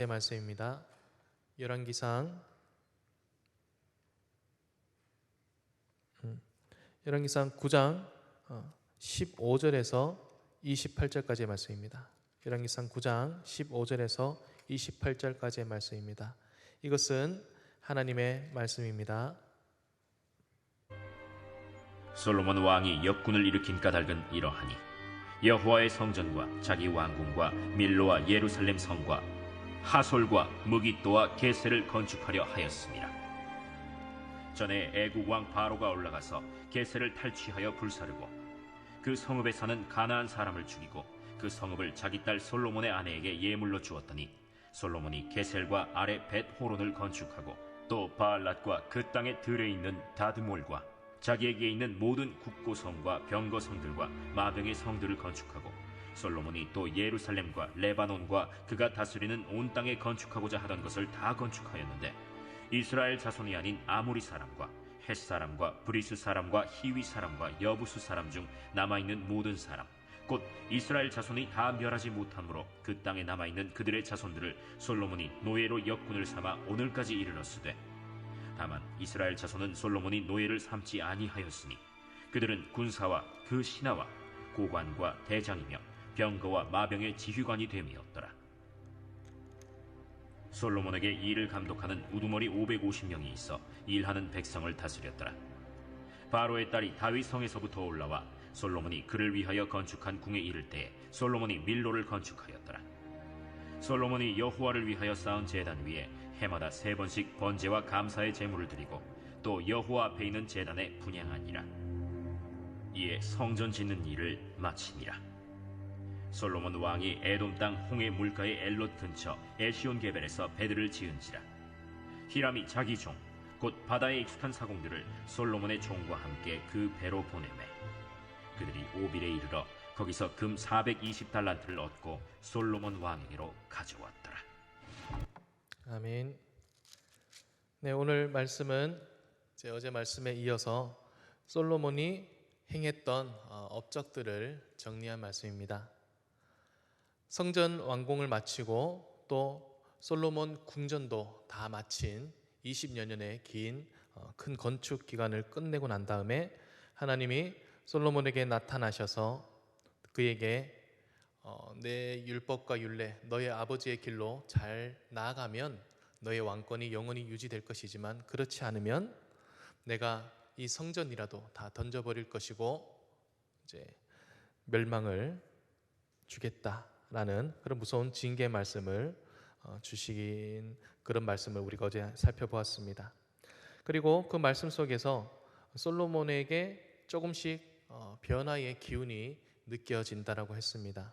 말씀입니다. 열왕기상 9장 15절에서 28절까지의 말씀입니다. 열왕기상 9장 15절에서 28절까지의 말씀입니다. 이것은 하나님의 말씀입니다. 솔로몬 왕이 역군을 일으킨 까닭은 이러하니 여호와의 성전과 자기 왕궁과 밀로와 예루살렘 성과 하솔과 무깃도와 게셀을 건축하려 하였습니다. 전에 애국 왕 바로가 올라가서 게셀을 탈취하여 불사르고 그 성읍에 사는 가나안 사람을 죽이고 그 성읍을 자기 딸 솔로몬의 아내에게 예물로 주었더니 솔로몬이 게셀과 아래 벳 호론을 건축하고 또 바알랏과 그 땅에 들에 있는 다드몰과 자기에게 있는 모든 국고성과 병거성들과 마병의 성들을 건축하고 솔로몬이 또 예루살렘과 레바논과 그가 다스리는 온 땅에 건축하고자 하던 것을 다 건축하였는데 이스라엘 자손이 아닌 아모리 사람과 헷 사람과 브리스 사람과 히위 사람과 여부수 사람 중 남아있는 모든 사람 곧 이스라엘 자손이 다 멸하지 못함으로 그 땅에 남아있는 그들의 자손들을 솔로몬이 노예로 역군을 삼아 오늘까지 이르렀으되 다만 이스라엘 자손은 솔로몬이 노예를 삼지 아니하였으니 그들은 군사와 그 신하와 고관과 대장이며 병거와 마병의 지휘관이 됨이었더라. 솔로몬에게 일을 감독하는 우두머리 550명이 있어 일하는 백성을 다스렸더라. 바로의 딸이 다윗 성에서부터 올라와 솔로몬이 그를 위하여 건축한 궁에 이를 때에 솔로몬이 밀로를 건축하였더라. 솔로몬이 여호와를 위하여 쌓은 제단 위에 해마다 3번씩 번제와 감사의 제물을 드리고 또 여호와 앞에 있는 제단에 분향하니라. 이에 성전 짓는 일을 마치니라. 솔로몬 왕이 에돔 땅 홍해 물가의 엘롯 근처 에시온게벨에서 배들을 지은지라. 히람이 자기 종 곧 바다에 익숙한 사공들을 솔로몬의 종과 함께 그 배로 보내매 그들이 오빌에 이르러 거기서 금 420달란트를 얻고 솔로몬 왕에게로 가져왔더라. 아멘. 네, 오늘 말씀은 어제 말씀에 이어서 솔로몬이 행했던 업적들을 정리한 말씀입니다. 성전 완공을 마치고 또 솔로몬 궁전도 다 마친 20여 년의 긴 큰 건축 기간을 끝내고 난 다음에 하나님이 솔로몬에게 나타나셔서 그에게 내 율법과 율례 너의 아버지의 길로 잘 나아가면 너의 왕권이 영원히 유지될 것이지만 그렇지 않으면 내가 이 성전이라도 다 던져버릴 것이고 이제 멸망을 주겠다라는 그런 무서운 징계 말씀을 주신 그런 말씀을 우리가 어제 살펴보았습니다. 그리고 그 말씀 속에서 솔로몬에게 조금씩 변화의 기운이 느껴진다라고 했습니다.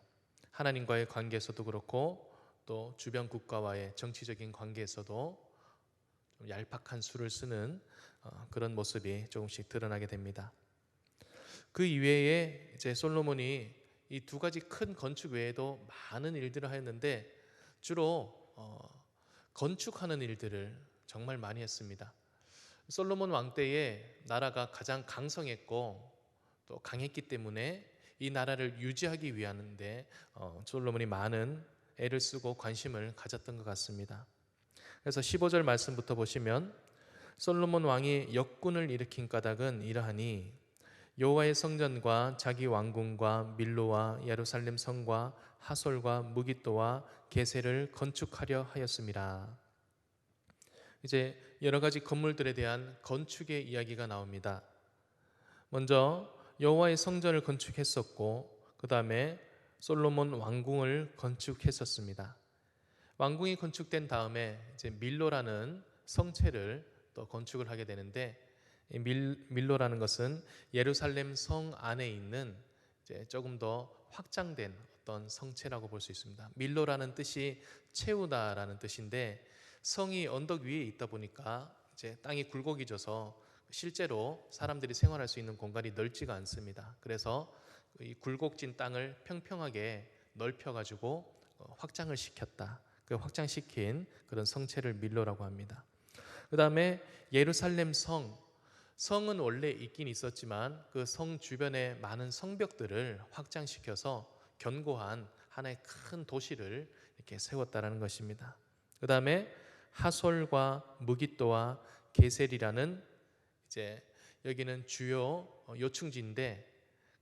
하나님과의 관계에서도 그렇고 또 주변 국가와의 정치적인 관계에서도 좀 얄팍한 수를 쓰는 그런 모습이 조금씩 드러나게 됩니다. 그 이외에 이제 솔로몬이 이 두 가지 큰 건축 외에도 많은 일들을 하였는데 주로 건축하는 일들을 정말 많이 했습니다. 솔로몬 왕 때에 나라가 가장 강성했고 또 강했기 때문에 이 나라를 유지하기 위한데 솔로몬이 많은 애를 쓰고 관심을 가졌던 것 같습니다. 그래서 15절 말씀부터 보시면 솔로몬 왕이 역군을 일으킨 까닭은 이러하니 여호와의 성전과 자기 왕궁과 밀로와 예루살렘 성과 하솔과 무깃도와 게셀을 건축하려 하였습니다. 이제 여러 가지 건물들에 대한 건축의 이야기가 나옵니다. 먼저 여호와의 성전을 건축했었고 그 다음에 솔로몬 왕궁을 건축했었습니다. 왕궁이 건축된 다음에 이제 밀로라는 성체를 또 건축을 하게 되는데 이 밀로라는 것은 예루살렘 성 안에 있는 이제 조금 더 확장된 어떤 성체라고 볼 수 있습니다. 밀로라는 뜻이 채우다라는 뜻인데 성이 언덕 위에 있다 보니까 이제 땅이 굴곡이져서 실제로 사람들이 생활할 수 있는 공간이 넓지가 않습니다. 그래서 이 굴곡진 땅을 평평하게 넓혀가지고 확장을 시켰다. 그 확장시킨 그런 성체를 밀로라고 합니다. 그 다음에 예루살렘 성은 원래 있긴 있었지만 그 성 주변에 많은 성벽들을 확장시켜서 견고한 하나의 큰 도시를 이렇게 세웠다라는 것입니다. 그다음에 하솔과 무깃도와 게셀이라는 이제 여기는 주요 요충지인데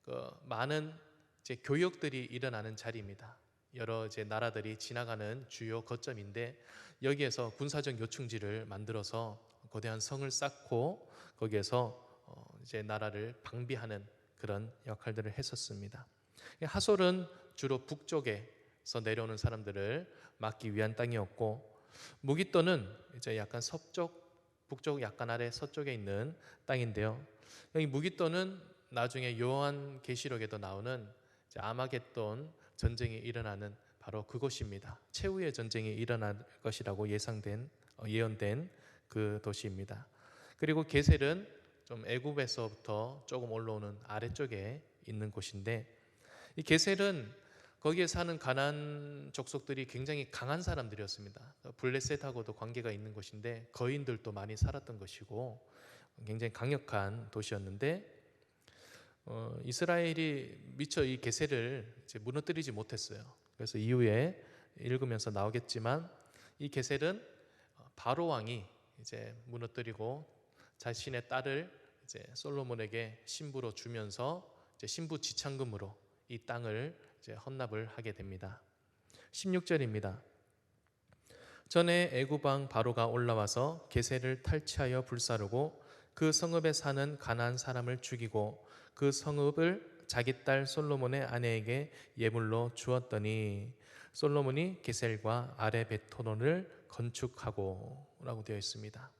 그 많은 이제 교역들이 일어나는 자리입니다. 여러 이제 나라들이 지나가는 주요 거점인데 여기에서 군사적 요충지를 만들어서 거대한 성을 쌓고 거기에서 이제 나라를 방비하는 그런 역할들을 했었습니다. 하솔은 주로 북쪽에서 내려오는 사람들을 막기 위한 땅이었고 무깃도는 이제 약간 서쪽, 북쪽 약간 아래 서쪽에 있는 땅인데요. 여기 무깃도는 나중에 요한 계시록에도 나오는 이제 아마겟돈 전쟁이 일어나는 바로 그곳입니다. 최후의 전쟁이 일어날 것이라고 예언된 그 도시입니다. 그리고 게셀은 좀 애굽에서부터 조금 올라오는 아래쪽에 있는 곳인데 이 게셀은 거기에 사는 가나안 족속들이 굉장히 강한 사람들이었습니다. 블레셋하고도 관계가 있는 곳인데 거인들도 많이 살았던 것이고 굉장히 강력한 도시였는데 이스라엘이 미처 이 게셀을 이제 무너뜨리지 못했어요. 그래서 이후에 읽으면서 나오겠지만 이 게셀은 바로 왕이 이제 무너뜨리고 자신의 딸을 이제 솔로몬에게 신부로 주면서 이제 신부 지참금으로 이 땅을 이제 헌납을 하게 됩니다. 16절입니다. 전에 애굽 왕 바로가 올라와서 게셀을 탈취하여 불사르고 그 성읍에 사는 가나안 사람을 죽이고 그 성읍을 자기 딸 솔로몬의 아내에게 예물로 주었더니 솔로몬이 게셀과 아레 베토론을 건축하고라고 되어 있습니다.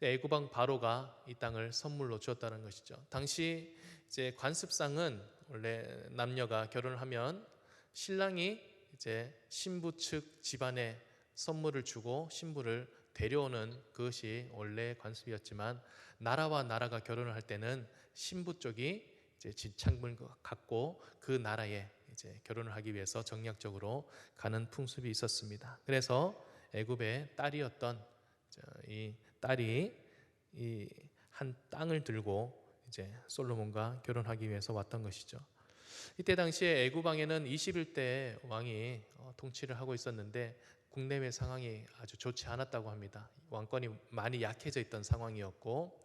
애굽 왕 바로가 이 땅을 선물로 주었다는 것이죠. 당시 이제 관습상은 원래 남녀가 결혼을 하면 신랑이 이제 신부 측 집안에 선물을 주고 신부를 데려오는 그것이 원래 관습이었지만 나라와 나라가 결혼을 할 때는 신부 쪽이 이제 지참금을 갖고 그 나라에 이제 결혼을 하기 위해서 정략적으로 가는 풍습이 있었습니다. 그래서 애굽의 딸이었던 이 딸이 이 한 땅을 들고 이제 솔로몬과 결혼하기 위해서 왔던 것이죠. 이때 당시에 애굽 왕에는 21대 왕이 통치를 하고 있었는데 국내외 상황이 아주 좋지 않았다고 합니다. 왕권이 많이 약해져 있던 상황이었고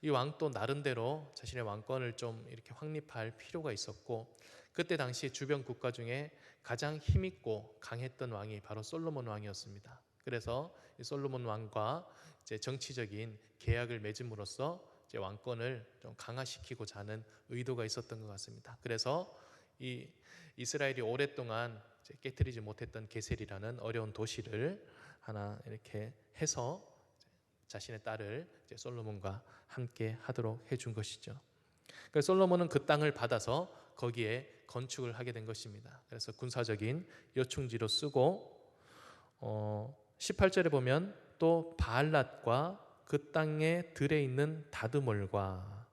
이 왕도 나름대로 자신의 왕권을 좀 이렇게 확립할 필요가 있었고 그때 당시 주변 국가 중에 가장 힘있고 강했던 왕이 바로 솔로몬 왕이었습니다. 그래서 이 솔로몬 왕과 이제 정치적인 계약을 맺음으로써 이제 왕권을 좀 강화시키고자 하는 의도가 있었던 것 같습니다. 그래서 이 이스라엘이 오랫동안 이제 깨뜨리지 못했던 게셀이라는 어려운 도시를 하나 이렇게 해서 자신의 딸을 이제 솔로몬과 함께 하도록 해준 것이죠. 그래서 솔로몬은 그 땅을 받아서 거기에 건축을 하게 된 것입니다. 그래서 군사적인 요충지로 쓰고 18절에 보면 또 바알랏과 그 땅에 들에 있는 다드몰과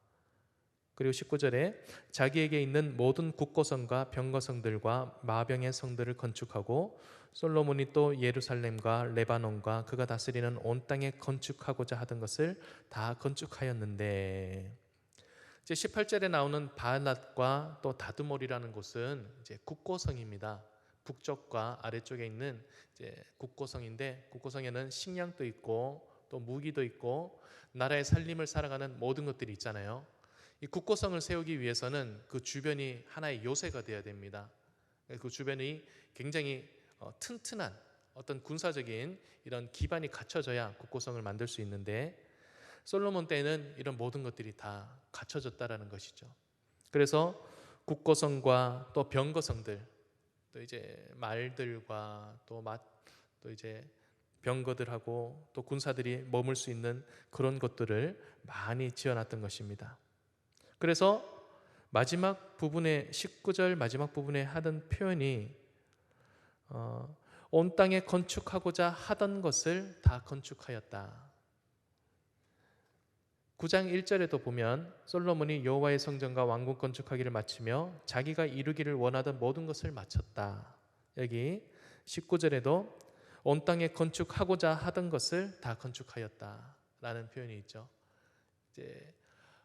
그리고 19절에 자기에게 있는 모든 국고성과 병거성들과 마병의 성들을 건축하고 솔로몬이 또 예루살렘과 레바논과 그가 다스리는 온 땅에 건축하고자 하던 것을 다 건축하였는데 이제 18절에 나오는 바알랏과 또 다드몰이라는 곳은 이제 국고성입니다. 북쪽과 아래쪽에 있는 이제 국고성인데 국고성에는 식량도 있고 또 무기도 있고 나라의 살림을 살아가는 모든 것들이 있잖아요. 이 국고성을 세우기 위해서는 그 주변이 하나의 요새가 되어야 됩니다. 그 주변이 굉장히 튼튼한 어떤 군사적인 이런 기반이 갖춰져야 국고성을 만들 수 있는데 솔로몬 때는 이런 모든 것들이 다 갖춰졌다라는 것이죠. 그래서 국고성과 또 병거성들, 또 이제 말들과 또 이제 병거들하고 또 군사들이 머물 수 있는 그런 것들을 많이 지어놨던 것입니다. 그래서 마지막 부분에 19절 마지막 부분에 하던 표현이 온 땅에 건축하고자 하던 것을 다 건축하였다. 9장 1절에도 보면 솔로몬이 여호와의 성전과 왕궁 건축하기를 마치며 자기가 이루기를 원하던 모든 것을 마쳤다. 여기 19절에도 온 땅에 건축하고자 하던 것을 다 건축하였다라는 표현이 있죠. 이제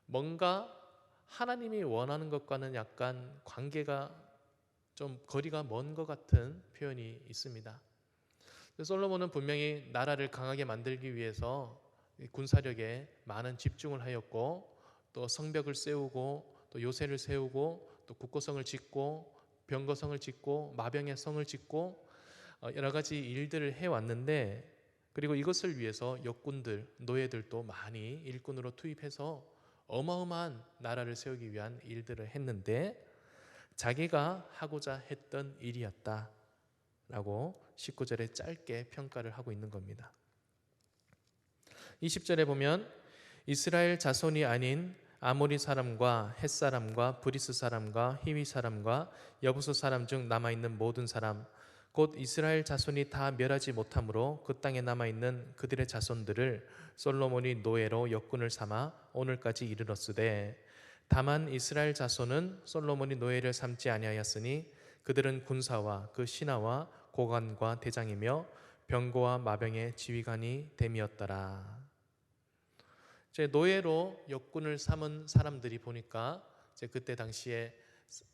뭔가 하나님이 원하는 것과는 약간 관계가 좀 거리가 먼 것 같은 표현이 있습니다. 솔로몬은 분명히 나라를 강하게 만들기 위해서 군사력에 많은 집중을 하였고, 또 성벽을 세우고, 또 요새를 세우고, 또 국고성을 짓고, 병거성을 짓고, 마병의 성을 짓고, 여러 가지 일들을 해왔는데, 그리고 이것을 위해서 역군들, 노예들도 많이 일꾼으로 투입해서 어마어마한 나라를 세우기 위한 일들을 했는데, 자기가 하고자 했던 일이었다 라고 19절에 짧게 평가를 하고 있는 겁니다. 20절에 보면 이스라엘 자손이 아닌 아모리 사람과 헷 사람과 브리스 사람과 히위 사람과 여부수 사람 중 남아있는 모든 사람 곧 이스라엘 자손이 다 멸하지 못하므로 그 땅에 남아있는 그들의 자손들을 솔로몬이 노예로 역군을 삼아 오늘까지 이르렀으되, 다만 이스라엘 자손은 솔로몬이 노예를 삼지 아니하였으니 그들은 군사와 그 신하와 고관과 대장이며 병거와 마병의 지휘관이 됨이었더라. 제 노예로 역군을 삼은 사람들이 보니까 그때 당시에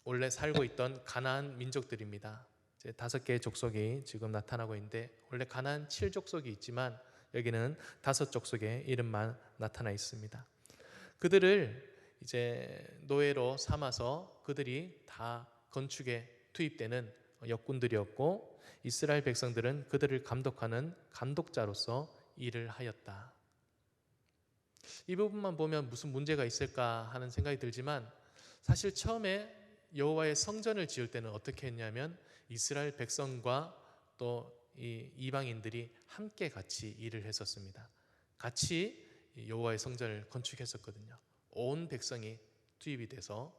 원래 살고 있던 가나안 민족들입니다. 5개의 족속이 지금 나타나고 있는데, 원래 가나안 7족속이 있지만 여기는 5족속의 이름만 나타나 있습니다. 그들을 이제 노예로 삼아서 그들이 다 건축에 투입되는 역군들이었고, 이스라엘 백성들은 그들을 감독하는 감독자로서 일을 하였다. 이 부분만 보면 무슨 문제가 있을까 하는 생각이 들지만, 사실 처음에 여호와의 성전을 지을 때는 어떻게 했냐면 이스라엘 백성과 또 이 이방인들이 함께 같이 일을 했었습니다. 같이 여호와의 성전을 건축했었거든요. 온 백성이 투입이 돼서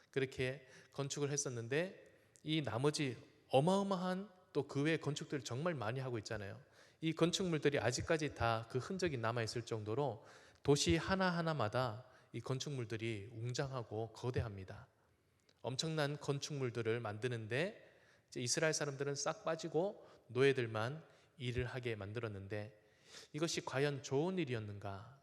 그렇게 건축을 했었는데, 이 나머지 어마어마한 또 그 외의 건축들을 정말 많이 하고 있잖아요. 이 건축물들이 아직까지 다 그 흔적이 남아있을 정도로 도시 하나하나마다 이 건축물들이 웅장하고 거대합니다. 엄청난 건축물들을 만드는데 이제 이스라엘 사람들은 싹 빠지고 노예들만 일을 하게 만들었는데, 이것이 과연 좋은 일이었는가?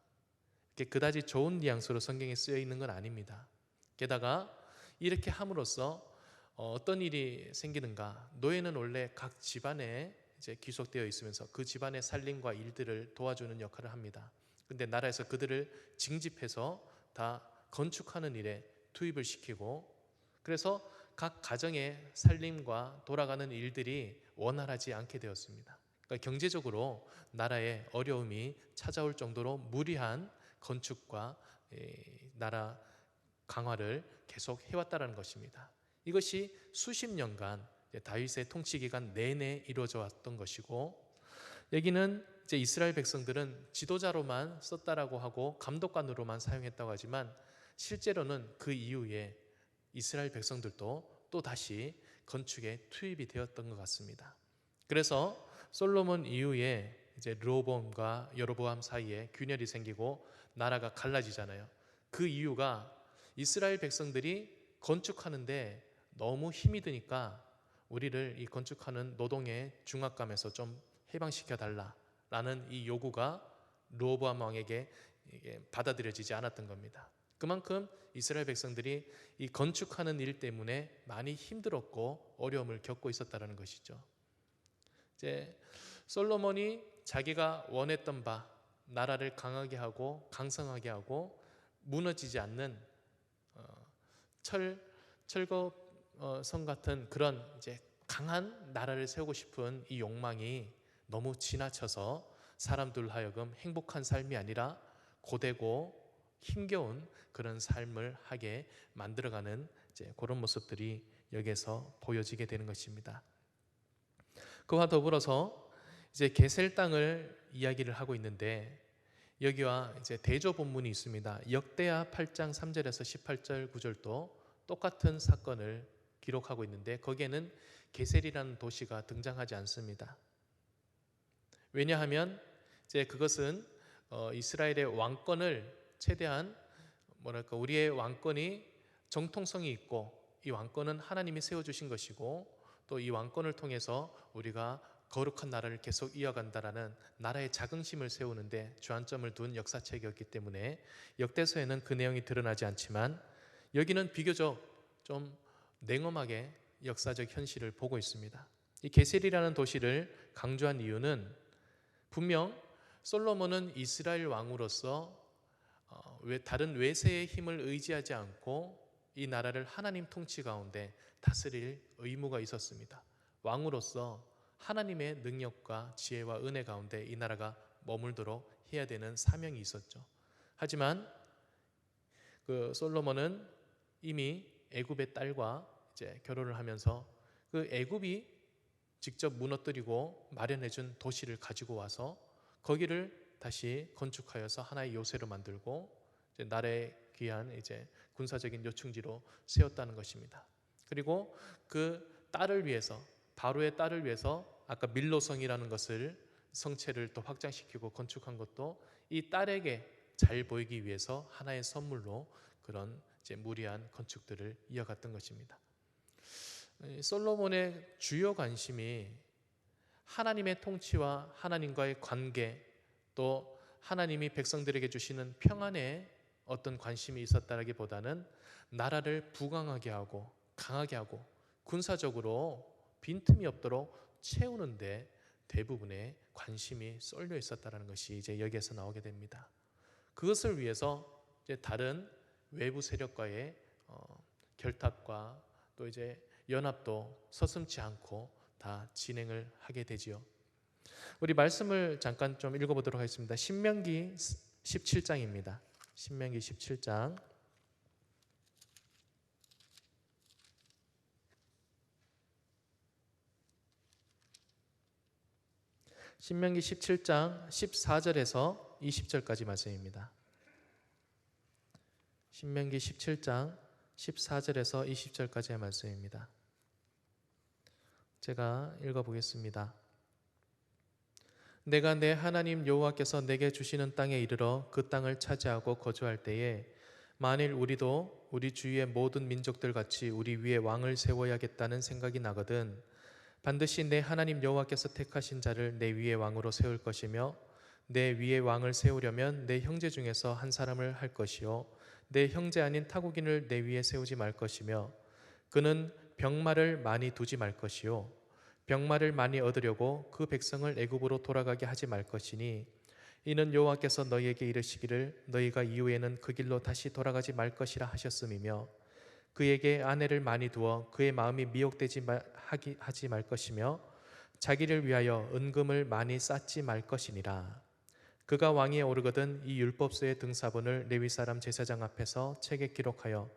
그다지 좋은 뉘앙스로 성경에 쓰여 있는 건 아닙니다. 게다가 이렇게 함으로써 어떤 일이 생기는가? 노예는 원래 각 집안에 이제 귀속되어 있으면서 그 집안의 살림과 일들을 도와주는 역할을 합니다. 근데 나라에서 그들을 징집해서 다 건축하는 일에 투입을 시키고, 그래서 각 가정의 살림과 돌아가는 일들이 원활하지 않게 되었습니다. 그러니까 경제적으로 나라에 어려움이 찾아올 정도로 무리한 건축과 나라 강화를 계속 해왔다는 것입니다. 이것이 수십 년간 다윗의 통치 기간 내내 이루어져 왔던 것이고, 여기는 이제 이스라엘 백성들은 지도자로만 썼다라고 하고 감독관으로만 사용했다고 하지만, 실제로는 그 이후에 이스라엘 백성들도 또 다시 건축에 투입이 되었던 것 같습니다. 그래서 솔로몬 이후에 이제 르호보암과 여로보암 사이에 균열이 생기고 나라가 갈라지잖아요. 그 이유가 이스라엘 백성들이 건축하는데 너무 힘이 드니까 우리를 이 건축하는 노동의 중압감에서 좀 해방시켜 달라라는 이 요구가 르호보암 왕에게 받아들여지지 않았던 겁니다. 그만큼 이스라엘 백성들이 이 건축하는 일 때문에 많이 힘들었고 어려움을 겪고 있었다는 것이죠. 이제 솔로몬이 자기가 원했던 바 나라를 강하게 하고 강성하게 하고 무너지지 않는 철거성 같은 그런 이제 강한 나라를 세우고 싶은 이 욕망이 너무 지나쳐서 사람들 하여금 행복한 삶이 아니라 고되고 힘겨운 그런 삶을 하게 만들어가는 이제 그런 모습들이 여기에서 보여지게 되는 것입니다. 그와 더불어서 이제 게셀 땅을 이야기를 하고 있는데, 여기와 이제 대조 본문이 있습니다. 역대하 8장 3절에서 18절 9절도 똑같은 사건을 기록하고 있는데, 거기에는 게셀이라는 도시가 등장하지 않습니다. 왜냐하면 이제 그것은 이스라엘의 왕권을 최대한 우리의 왕권이 정통성이 있고, 이 왕권은 하나님이 세워주신 것이고, 또 이 왕권을 통해서 우리가 거룩한 나라를 계속 이어간다라는 나라의 자긍심을 세우는데 주안점을 둔 역사책이었기 때문에 역대서에는 그 내용이 드러나지 않지만, 여기는 비교적 좀 냉엄하게 역사적 현실을 보고 있습니다. 이 게셀이라는 도시를 강조한 이유는 분명 솔로몬은 이스라엘 왕으로서 다른 외세의 힘을 의지하지 않고 이 나라를 하나님 통치 가운데 다스릴 의무가 있었습니다. 왕으로서 하나님의 능력과 지혜와 은혜 가운데 이 나라가 머물도록 해야 되는 사명이 있었죠. 하지만 그 솔로몬은 이미 애굽의 딸과 이제 결혼을 하면서 그 애굽이 직접 무너뜨리고 마련해준 도시를 가지고 와서 거기를 다시 건축하여서 하나의 요새로 만들고 이제 나라의 귀한 이제 군사적인 요충지로 세웠다는 것입니다. 그리고 그 딸을 위해서 바로의 딸을 위해서 아까 밀로성이라는 것을 성체를 또 확장시키고 건축한 것도 이 딸에게 잘 보이기 위해서 하나의 선물로 그런 이제 무리한 건축들을 이어갔던 것입니다. 솔로몬의 주요 관심이 하나님의 통치와 하나님과의 관계, 또 하나님이 백성들에게 주시는 평안에 어떤 관심이 있었다라기보다는 나라를 부강하게 하고 강하게 하고 군사적으로 빈틈이 없도록 채우는데 대부분의 관심이 쏠려 있었다는 것이 이제 여기에서 나오게 됩니다. 그것을 위해서 이제 다른 외부 세력과의 결탁과 또 이제 연합도 서슴지 않고 다 진행을 하게 되지요. 우리 말씀을 잠깐 좀 읽어보도록 하겠습니다. 신명기 17장입니다. 신명기 17장. 신명기 17장 14절에서 20절까지 말씀입니다. 신명기 17장 14절에서 20절까지의 말씀입니다. 제가 읽어보겠습니다. 내가 내 하나님 여호와께서 내게 주시는 땅에 이르러 그 땅을 차지하고 거주할 때에 만일 우리도 우리 주위의 모든 민족들 같이 우리 위에 왕을 세워야겠다는 생각이 나거든 반드시 내 하나님 여호와께서 택하신 자를 내 위에 왕으로 세울 것이며 내 위에 왕을 세우려면 내 형제 중에서 한 사람을 할 것이요 내 형제 아닌 타국인을 내 위에 세우지 말 것이며 그는 병마를 많이 두지 말 것이요 병마를 많이 얻으려고 그 백성을 애굽으로 돌아가게 하지 말 것이니 이는 여호와께서 너희에게 이르시기를 너희가 이후에는 그 길로 다시 돌아가지 말 것이라 하셨음이며 그에게 아내를 많이 두어 그의 마음이 미혹되지 하지 말 것이며 자기를 위하여 은금을 많이 쌓지 말 것이니라. 그가 왕위에 오르거든 이 율법서의 등사본을 레위 사람 제사장 앞에서 책에 기록하여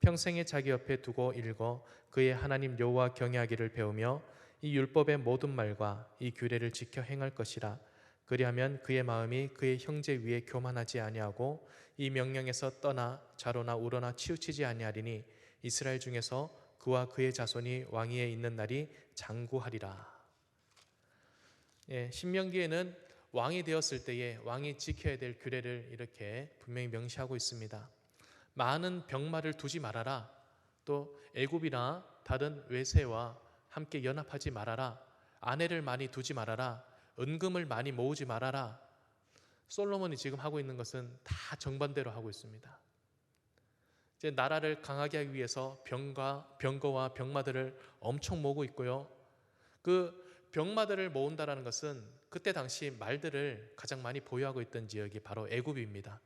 평생에 자기 옆에 두고 읽어 그의 하나님 여호와 경외하기를 배우며 이 율법의 모든 말과 이 규례를 지켜 행할 것이라. 그리하면 그의 마음이 그의 형제 위에 교만하지 아니하고 이 명령에서 떠나 좌로나 우로나 치우치지 아니하리니 이스라엘 중에서 그와 그의 자손이 왕위에 있는 날이 장구하리라. 신명기에는 왕이 되었을 때에 왕이 지켜야 될 규례를 이렇게 분명히 명시하고 있습니다. 많은 병마를 두지 말아라. 또 애굽이나 다른 외세와 함께 연합하지 말아라. 아내를 많이 두지 말아라. 은금을 많이 모으지 말아라. 솔로몬이 지금 하고 있는 것은 다 정반대로 하고 있습니다. 이제 나라를 강하게 하기 위해서 병거와 병마들을 엄청 모으고 있고요. 그 병마들을 모은다라는 것은 그때 당시 말들을 가장 많이 보유하고 있던 지역이 바로 애굽입니다.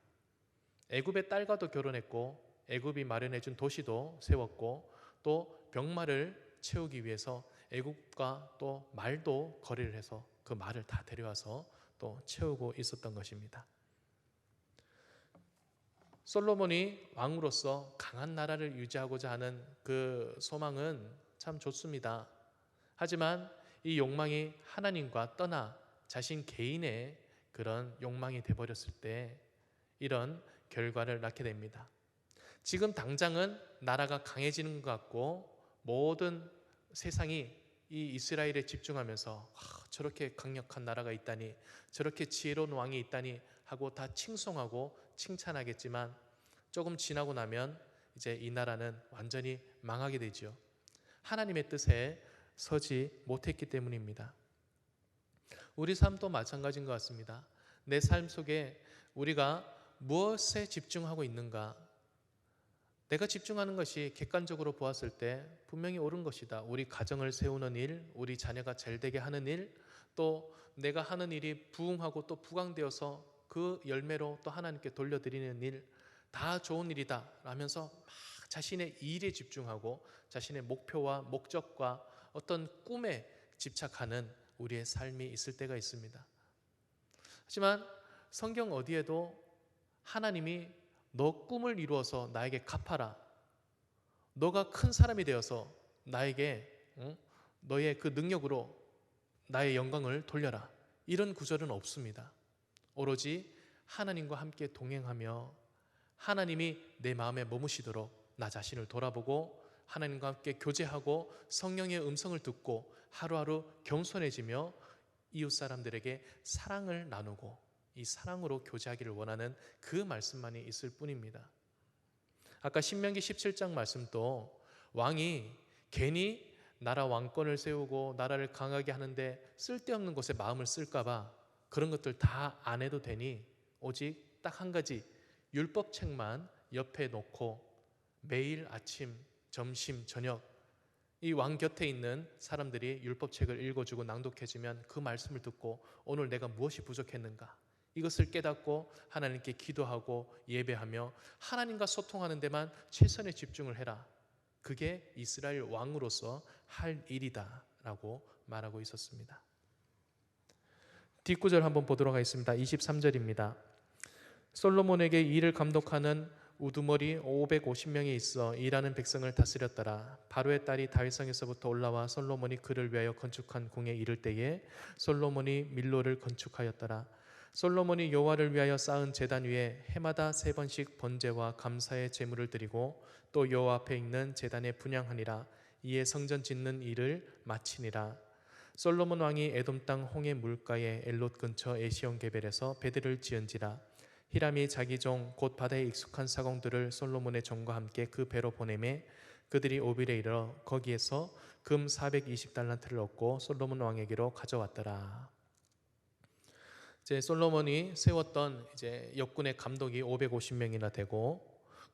애굽의 딸과도 결혼했고 애굽이 마련해준 도시도 세웠고 또 병마를 채우기 위해서 애굽과 또 말도 거래를 해서 그 말을 다 데려와서 또 채우고 있었던 것입니다. 솔로몬이 왕으로서 강한 나라를 유지하고자 하는 그 소망은 참 좋습니다. 하지만 이 욕망이 하나님과 떠나 자신 개인의 그런 욕망이 되어버렸을 때 이런 결과를 낳게 됩니다. 지금 당장은 나라가 강해지는 것 같고 모든 세상이 이 이스라엘에 집중하면서 저렇게 강력한 나라가 있다니 저렇게 지혜로운 왕이 있다니 하고 다 칭송하고 칭찬하겠지만 조금 지나고 나면 이제 이 나라는 완전히 망하게 되죠. 하나님의 뜻에 서지 못했기 때문입니다. 우리 삶도 마찬가지인 것 같습니다. 내 삶 속에 우리가 무엇에 집중하고 있는가? 내가 집중하는 것이 객관적으로 보았을 때 분명히 옳은 것이다. 우리 가정을 세우는 일, 우리 자녀가 잘되게 하는 일, 또 내가 하는 일이 부흥하고 또 부강되어서 그 열매로 또 하나님께 돌려드리는 일, 다 좋은 일이다 라면서 막 자신의 일에 집중하고 자신의 목표와 목적과 어떤 꿈에 집착하는 우리의 삶이 있을 때가 있습니다. 하지만 성경 어디에도 하나님이 너 꿈을 이루어서 나에게 갚아라, 너가 큰 사람이 되어서 나에게 너의 그 능력으로 나의 영광을 돌려라, 이런 구절은 없습니다. 오로지 하나님과 함께 동행하며 하나님이 내 마음에 머무시도록 나 자신을 돌아보고 하나님과 함께 교제하고 성령의 음성을 듣고 하루하루 겸손해지며 이웃 사람들에게 사랑을 나누고 이 사랑으로 교제하기를 원하는 그 말씀만이 있을 뿐입니다. 아까 신명기 17장 말씀도 왕이 괜히 나라 왕권을 세우고 나라를 강하게 하는데 쓸데없는 곳에 마음을 쓸까봐 그런 것들 다 안 해도 되니 오직 딱 한 가지 율법책만 옆에 놓고 매일 아침, 점심, 저녁 이 왕 곁에 있는 사람들이 율법책을 읽어주고 낭독해주면 그 말씀을 듣고 오늘 내가 무엇이 부족했는가, 이것을 깨닫고 하나님께 기도하고 예배하며 하나님과 소통하는 데만 최선의 집중을 해라. 그게 이스라엘 왕으로서 할 일이다 라고 말하고 있었습니다. 뒷구절 한번 보도록 하겠습니다. 23절입니다. 솔로몬에게 일을 감독하는 우두머리 550명이 있어 일하는 백성을 다스렸더라. 바로의 딸이 다윗성에서부터 올라와 솔로몬이 그를 위하여 건축한 궁에 이를 때에 솔로몬이 밀로를 건축하였더라. 솔로몬이 여호와를 위하여 쌓은 제단 위에 해마다 3번씩 번제와 감사의 제물을 드리고 또 여호와 앞에 있는 제단에 분향하니라. 이에 성전 짓는 일을 마치니라. 솔로몬 왕이 에돔 땅 홍해 물가에 엘롯 근처 에시온 게벨에서 배들을 지은지라. 히람이 자기 종 곧 바다에 익숙한 사공들을 솔로몬의 종과 함께 그 배로 보내매 그들이 오빌에 이르러 거기에서 금 420달란트를 얻고 솔로몬 왕에게로 가져왔더라. 이제 솔로몬이 세웠던 이제 역군의 감독이 550명이나 되고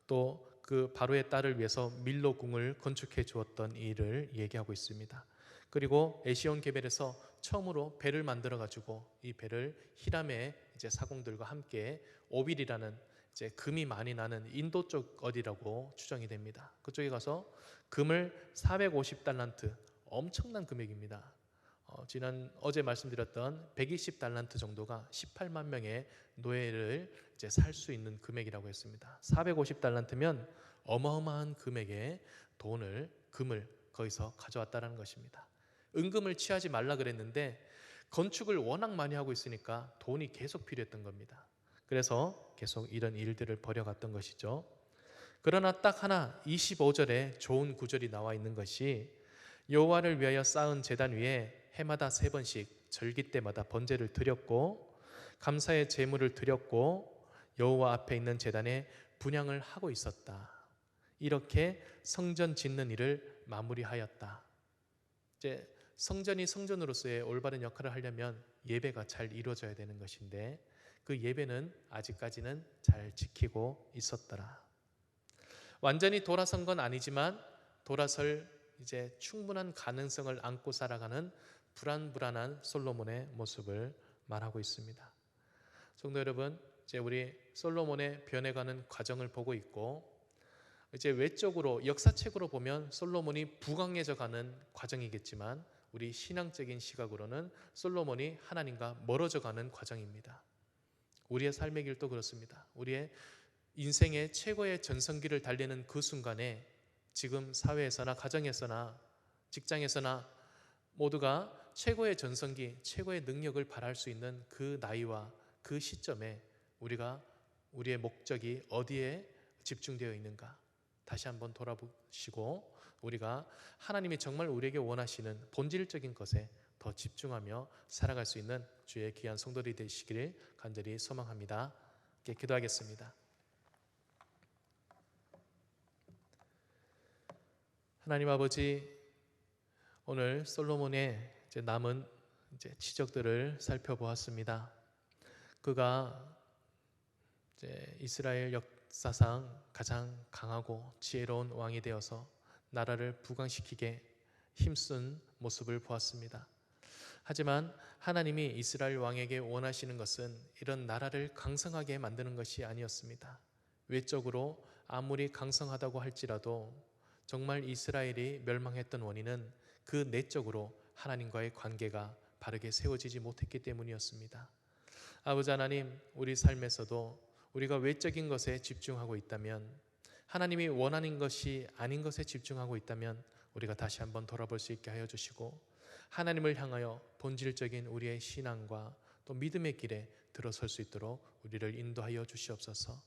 또 그 바로의 딸을 위해서 밀로 궁을 건축해 주었던 일을 얘기하고 있습니다. 그리고 에시온 게벨에서 처음으로 배를 만들어 가지고 이 배를 히람의 이제 사공들과 함께 오빌이라는 이제 금이 많이 나는 인도 쪽 어디라고 추정이 됩니다. 그쪽에 가서 금을 450달란트, 엄청난 금액입니다. 어제 말씀드렸던 120달란트 정도가 18만 명의 노예를 이제 살 수 있는 금액이라고 했습니다. 450달란트면 어마어마한 금액의 금을 거기서 가져왔다는 것입니다. 은금을 취하지 말라 그랬는데 건축을 워낙 많이 하고 있으니까 돈이 계속 필요했던 겁니다. 그래서 계속 이런 일들을 벌여갔던 것이죠. 그러나 딱 하나 25절에 좋은 구절이 나와 있는 것이 여호와를 위하여 쌓은 제단 위에 해마다 3번씩 절기 때마다 번제를 드렸고 감사의 제물을 드렸고 여호와 앞에 있는 제단에 분향을 하고 있었다. 이렇게 성전 짓는 일을 마무리하였다. 이제 성전이 성전으로서의 올바른 역할을 하려면 예배가 잘 이루어져야 되는 것인데 그 예배는 아직까지는 잘 지키고 있었더라. 완전히 돌아선 건 아니지만 돌아설 이제 충분한 가능성을 안고 살아가는 불안불안한 솔로몬의 모습을 말하고 있습니다. 성도 여러분, 이제 우리 솔로몬의 변해가는 과정을 보고 있고 이제 외적으로 역사책으로 보면 솔로몬이 부강해져 가는 과정이겠지만 우리 신앙적인 시각으로는 솔로몬이 하나님과 멀어져 가는 과정입니다. 우리의 삶의 길도 그렇습니다. 우리의 인생의 최고의 전성기를 달리는 그 순간에 지금 사회에서나 가정에서나 직장에서나 모두가 최고의 전성기, 최고의 능력을 발할 수 있는 그 나이와 그 시점에 우리의 목적이 어디에 집중되어 있는가 다시 한번 돌아보시고 우리가 하나님이 정말 우리에게 원하시는 본질적인 것에 더 집중하며 살아갈 수 있는 주의 귀한 성도들이 되시기를 간절히 소망합니다. 함께 기도하겠습니다. 하나님 아버지, 오늘 솔로몬의 이제 남은 이제 지적들을 살펴보았습니다. 그가 이제 이스라엘 역사상 가장 강하고 지혜로운 왕이 되어서 나라를 부강시키게 힘쓴 모습을 보았습니다. 하지만 하나님이 이스라엘 왕에게 원하시는 것은 이런 나라를 강성하게 만드는 것이 아니었습니다. 외적으로 아무리 강성하다고 할지라도 정말 이스라엘이 멸망했던 원인은 그 내적으로 하나님과의 관계가 바르게 세워지지 못했기 때문이었습니다. 아버지 하나님, 우리 삶에서도 우리가 외적인 것에 집중하고 있다면, 하나님이 원하는 것이 아닌 것에 집중하고 있다면 우리가 다시 한번 돌아볼 수 있게 하여 주시고, 하나님을 향하여 본질적인 우리의 신앙과 또 믿음의 길에 들어설 수 있도록 우리를 인도하여 주시옵소서.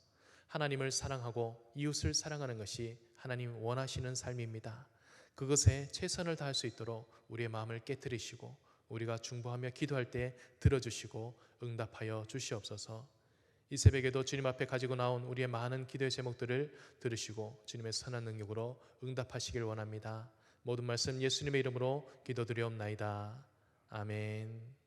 하나님을 사랑하고 이웃을 사랑하는 것이 하나님 원하시는 삶입니다. 그것에 최선을 다할 수 있도록 우리의 마음을 깨뜨리시고, 우리가 중보하며 기도할 때 들어주시고 응답하여 주시옵소서. 이 새벽에도 주님 앞에 가지고 나온 우리의 많은 기도의 제목들을 들으시고 주님의 선한 능력으로 응답하시길 원합니다. 모든 말씀 예수님의 이름으로 기도드리옵나이다. 아멘.